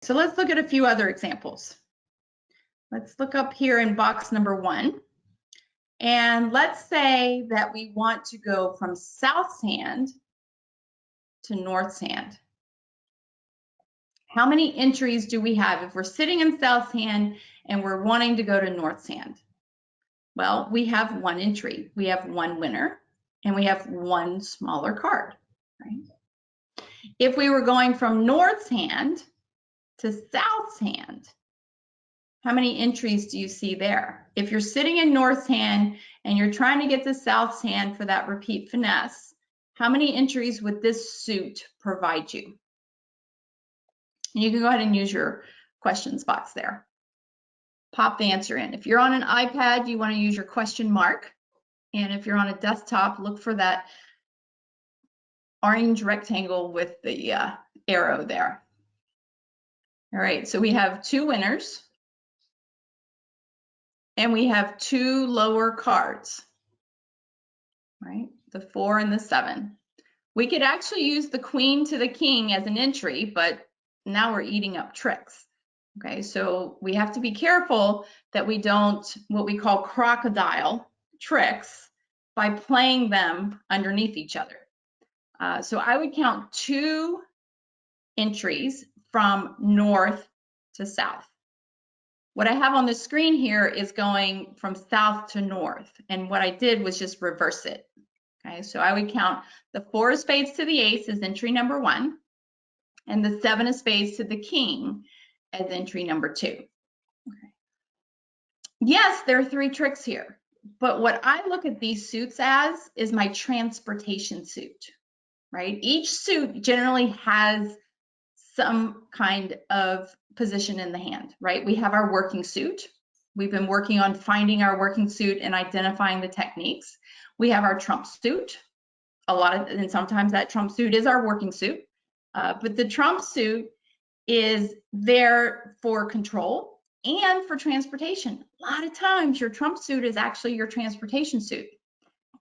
so let's look at a few other examples. Let's look up here in box number 1. And let's say that we want to go from South's hand to North's hand. How many entries do we have if we're sitting in South's hand and we're wanting to go to North's hand? Well, we have 1 entry. We have 1 winner and we have 1 smaller card, right? If we were going from North's hand to South's hand, how many entries do you see there? If you're sitting in North's hand and you're trying to get to South's hand for that repeat finesse, how many entries would this suit provide you? And you can go ahead and use your questions box there. Pop the answer in. If you're on an iPad, you want to use your question mark. And if you're on a desktop, look for that orange rectangle with the arrow there. All right, so we have 2 winners. And we have 2 lower cards, right? The 4 and the 7. We could actually use the queen to the king as an entry, but now we're eating up tricks. Okay, so we have to be careful that we don't what we call crocodile tricks by playing them underneath each other. So I would count 2 entries from north to south. What I have on the screen here is going from south to north, and what I did was just reverse it. Okay, so I would count the 4 of spades to the ace as entry number 1, and the 7 of spades to the king as entry number 2. Okay. Yes, there are 3 tricks here, but what I look at these suits as is my transportation suit, right? Each suit generally has some kind of position in the hand, right? We have our working suit. We've been working on finding our working suit and identifying the techniques. We have our trump suit. And sometimes that trump suit is our working suit. But the trump suit is there for control and for transportation. A lot of times your trump suit is actually your transportation suit.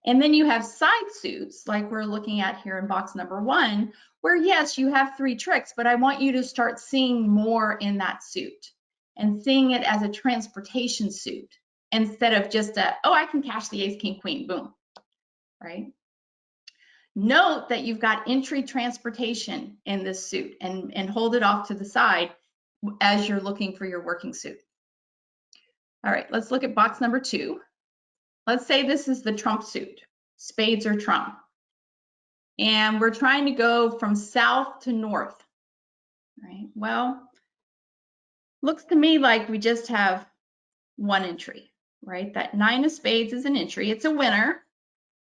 And then you have side suits like we're looking at here in box number 1, where yes, you have 3 tricks, but I want you to start seeing more in that suit and seeing it as a transportation suit instead of just oh, I can cash the ace, king, queen, boom, right? Note that you've got entry transportation in this suit and hold it off to the side as you're looking for your working suit. All right, let's look at box number 2. Let's say this is the trump suit, spades or trump. And we're trying to go from south to north, right? Well, looks to me like we just have 1 entry, right? That 9 of spades is an entry, it's a winner.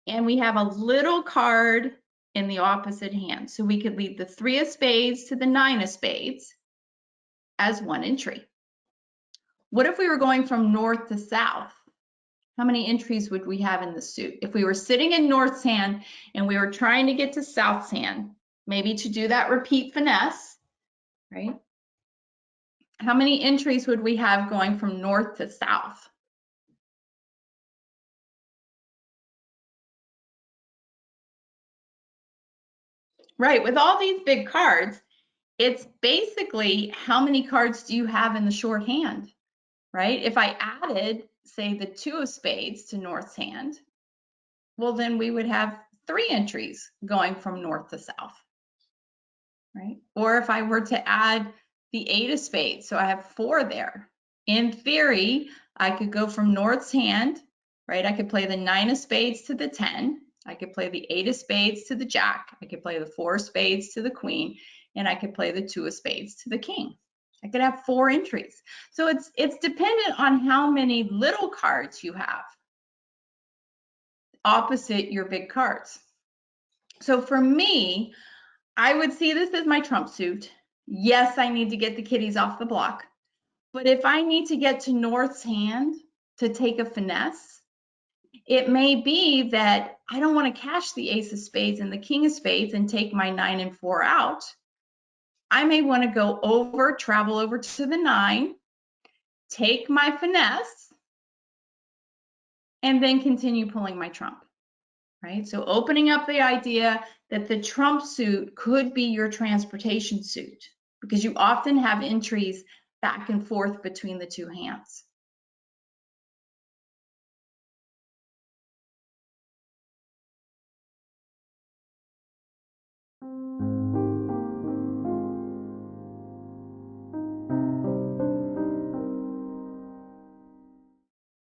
And we have a little card in the opposite hand. So we could leave the 3 of spades to the 9 of spades as 1 entry. What if we were going from north to south? How many entries would we have in the suit? If we were sitting in North's hand and we were trying to get to South's hand, maybe to do that repeat finesse, right? How many entries would we have going from north to south? Right, with all these big cards, it's basically how many cards do you have in the short hand, right? If I added, say, the 2 of spades to North's hand, well, then we would have 3 entries going from north to south, right? Or if I were to add the 8 of spades, so I have 4 there. In theory, I could go from North's hand, right? I could play the 9 of spades to the 10. I could play the 8 of spades to the jack. I could play the 4 of spades to the queen, and I could play the 2 of spades to the king. I could have 4 entries. So it's dependent on how many little cards you have opposite your big cards. So for me, I would see this as my trump suit. Yes, I need to get the kitties off the block. But if I need to get to North's hand to take a finesse, it may be that I don't want to cash the ace of spades and the king of spades and take my 9 and 4 out. I may want to go over, travel over to the 9, take my finesse, and then continue pulling my trump, right? So opening up the idea that the trump suit could be your transportation suit because you often have entries back and forth between the two hands.